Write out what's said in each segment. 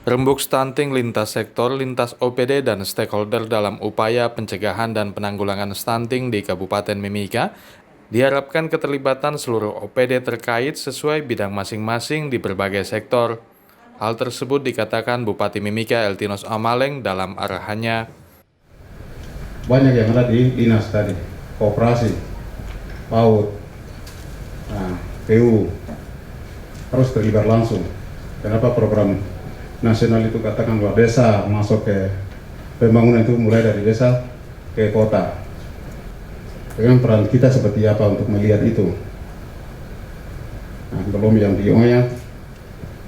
Rembuk stunting lintas sektor, lintas OPD dan stakeholder dalam upaya pencegahan dan penanggulangan stunting di Kabupaten Mimika diharapkan keterlibatan seluruh OPD terkait sesuai bidang masing-masing di berbagai sektor. Hal tersebut dikatakan Bupati Mimika Eltinus Amaleng dalam arahannya. Banyak yang ada di dinas tadi, koperasi, PAUD, PU, harus terlibat langsung. Kenapa program nasional itu katakan bahwa desa masuk ke pembangunan itu mulai dari desa ke kota. Dengan peran kita seperti apa untuk melihat itu? Belum yang di Oya,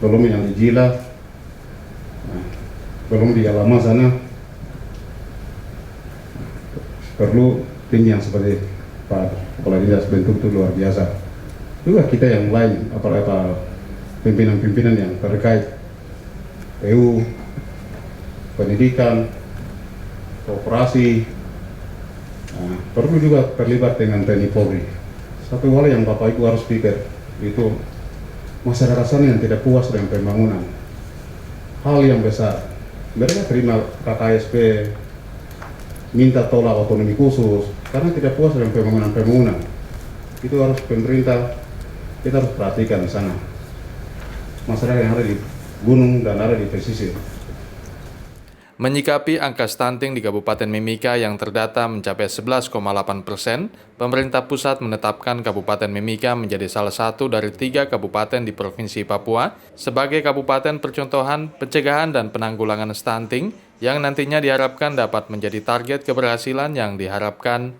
belum yang di Jila, belum di Alama sana. Perlu tim yang seperti Pak Kepala Dinas bentuk itu luar biasa. Juga kita yang lain, apa pimpinan-pimpinan yang terkait PU, pendidikan, koperasi, perlu juga terlibat dengan TNI Polri. Satu hal yang Bapak Ibu harus pikir, itu masyarakat sana yang tidak puas dengan pembangunan. Hal yang besar, mereka terima KKSP, minta tolak otonomi khusus, karena tidak puas dengan pembangunan. Itu harus pemerintah, kita harus perhatikan di sana. Masyarakat yang ada di gunung dan ada di pesisir. Menyikapi angka stunting di Kabupaten Mimika yang terdata mencapai 11,8%, pemerintah pusat menetapkan Kabupaten Mimika menjadi salah satu dari 3 kabupaten di Provinsi Papua sebagai kabupaten percontohan pencegahan dan penanggulangan stunting yang nantinya diharapkan dapat menjadi target keberhasilan yang diharapkan.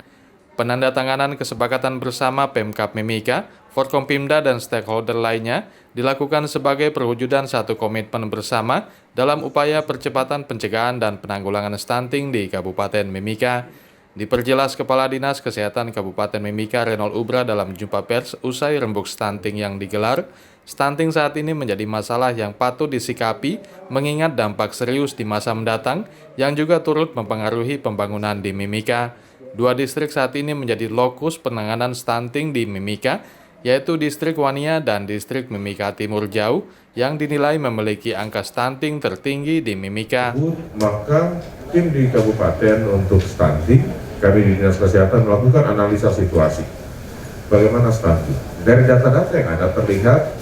Penandatanganan kesepakatan bersama Pemkab Mimika, Forkompimda dan stakeholder lainnya dilakukan sebagai perwujudan satu komitmen bersama dalam upaya percepatan pencegahan dan penanggulangan stunting di Kabupaten Mimika. Diperjelas Kepala Dinas Kesehatan Kabupaten Mimika Renol Ubra dalam jumpa pers usai rembuk stunting yang digelar, stunting saat ini menjadi masalah yang patut disikapi mengingat dampak serius di masa mendatang yang juga turut mempengaruhi pembangunan di Mimika. 2 distrik saat ini menjadi lokus penanganan stunting di Mimika, yaitu Distrik Wania dan Distrik Mimika Timur Jauh yang dinilai memiliki angka stunting tertinggi di Mimika. Maka tim di kabupaten untuk stunting, kami di Dinas Kesehatan melakukan analisa situasi. Bagaimana stunting? Dari data-data yang ada terlihat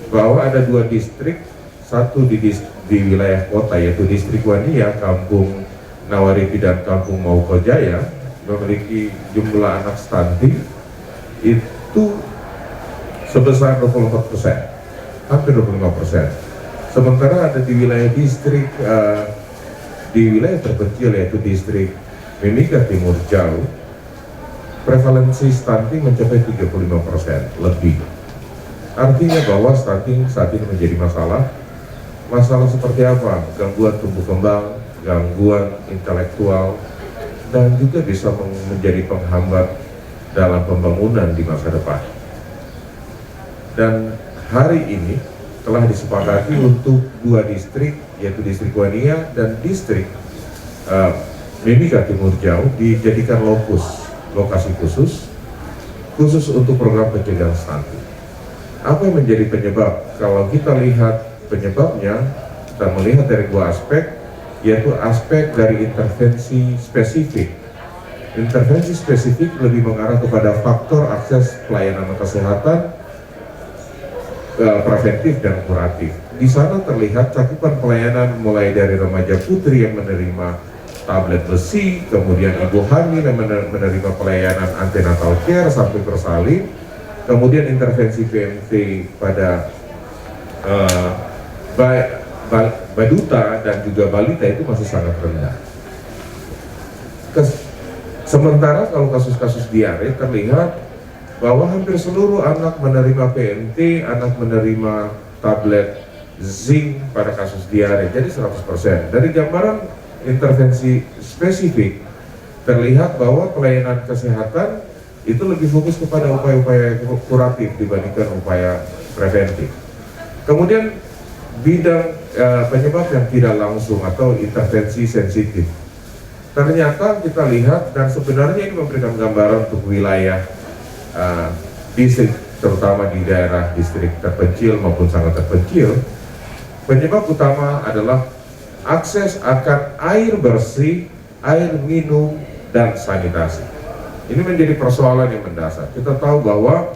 bahwa ada 2 distrik, satu di wilayah kota yaitu Distrik Wania, Kampung Nawaripi dan Kampung Maukojaya, memiliki jumlah anak stunting itu sebesar 24%, hampir 25%. Sementara ada di wilayah distrik di wilayah terpencil yaitu Distrik Mimika Timur Jauh, prevalensi stunting mencapai 35% lebih. Artinya bahwa stunting saat ini menjadi masalah. Masalah seperti apa? Gangguan tumbuh kembang, gangguan intelektual, dan juga bisa menjadi penghambat dalam pembangunan di masa depan. Dan hari ini telah disepakati untuk 2 distrik, yaitu Distrik Wania dan Distrik Mimika Timur Jauh dijadikan lokasi khusus untuk program pencegahan stunting. Apa yang menjadi penyebab? Kalau kita lihat penyebabnya, kita melihat dari 2 aspek, yaitu aspek dari intervensi spesifik. Intervensi spesifik lebih mengarah kepada faktor akses pelayanan kesehatan preventif dan kuratif. Di sana terlihat cakupan pelayanan mulai dari remaja putri yang menerima tablet besi, kemudian ibu hamil yang menerima pelayanan antenatal care sampai bersalin, kemudian intervensi PMT pada baduta dan juga balita itu masih sangat rendah. Sementara kalau kasus-kasus diare terlihat bahwa hampir seluruh anak menerima PMT, anak menerima tablet zinc pada kasus diare, jadi 100%. Dari gambaran intervensi spesifik terlihat bahwa pelayanan kesehatan itu lebih fokus kepada upaya-upaya kuratif dibandingkan upaya preventif. Kemudian bidang penyebab yang tidak langsung atau intervensi sensitif. Ternyata kita lihat, dan sebenarnya ini memberikan gambaran untuk wilayah distrik, terutama di daerah distrik terpencil maupun sangat terpencil, penyebab utama adalah akses akan air bersih, air minum, dan sanitasi. Ini menjadi persoalan yang mendasar. Kita tahu bahwa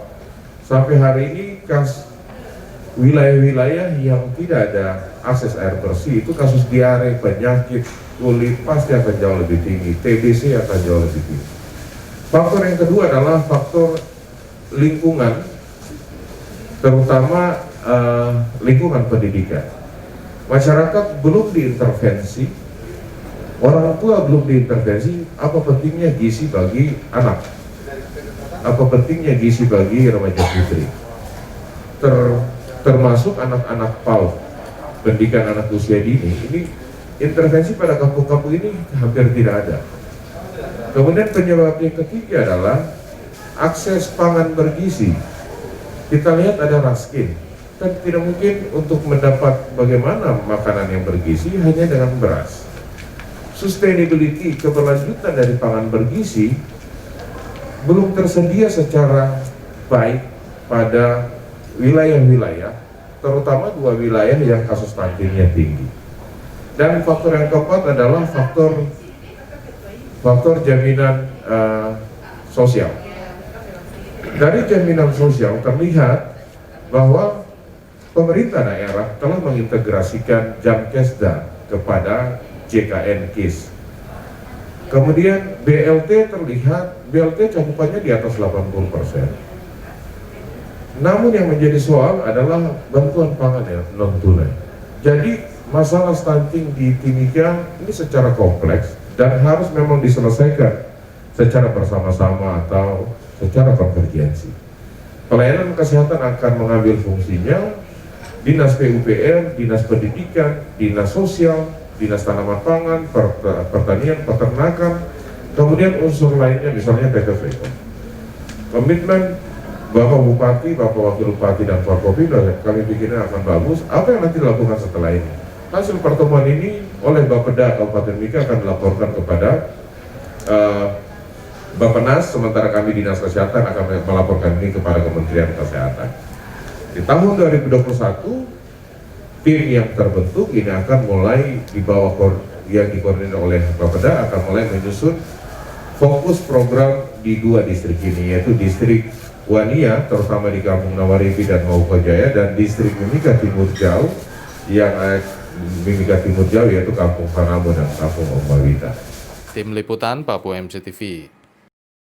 sampai hari ini wilayah-wilayah yang tidak ada akses air bersih itu kasus diare, penyakit kulit pasti akan jauh lebih tinggi, TBC akan jauh lebih tinggi. Faktor yang kedua adalah faktor lingkungan, terutama lingkungan pendidikan. Masyarakat belum diintervensi, orang tua belum diintervensi, apa pentingnya gizi bagi anak, apa pentingnya gizi bagi remaja putri, termasuk anak-anak PAUD, pendidikan anak usia dini. Ini intervensi pada kampung-kampung ini hampir tidak ada. Kemudian penyebab yang ketiga adalah akses pangan bergizi. Kita lihat ada raskin, kan tidak mungkin untuk mendapat bagaimana makanan yang bergizi hanya dengan beras. Sustainability, keberlanjutan dari pangan bergizi belum tersedia secara baik pada wilayah-wilayah, terutama 2 wilayah yang kasus stuntingnya tinggi. Dan faktor yang keempat adalah faktor jaminan sosial. Dari jaminan sosial terlihat bahwa pemerintah daerah telah mengintegrasikan Jamkesda kepada JKN KIS. Kemudian BLT terlihat, BLT cakupannya di atas 80%. Namun yang menjadi soal adalah bantuan pangan yang non tunai. Jadi masalah stunting di Timika ini secara kompleks dan harus memang diselesaikan secara bersama-sama atau secara konvergensi. Pelayanan kesehatan akan mengambil fungsinya, Dinas PUPR, Dinas Pendidikan, Dinas Sosial, Dinas Tanaman Pangan, Pertanian, Peternakan, kemudian unsur lainnya misalnya PT Freeport. Komitmen Bapak Bupati, Bapak Wakil Bupati, dan Forkopimda kami pikirnya akan bagus. Apa yang nanti dilakukan setelah ini? Hasil pertemuan ini oleh Bapeda Kabupaten Mimika akan dilaporkan kepada Bappenas, sementara kami Dinas Kesehatan akan melaporkan ini kepada Kementerian Kesehatan. Di tahun 2021, tim yang terbentuk ini akan mulai di bawah yang dikoordinir oleh Bapeda akan mulai menyusun fokus program di 2 distrik ini, yaitu distrik Wania, terutama di Kampung Nawaripi dan Maukojaya, dan distrik Mimika Timur Jauh yang Mimika Timur Jauh yaitu Kampung Panamo dan Kampung Ombawita. Tim Liputan Papua MCTV.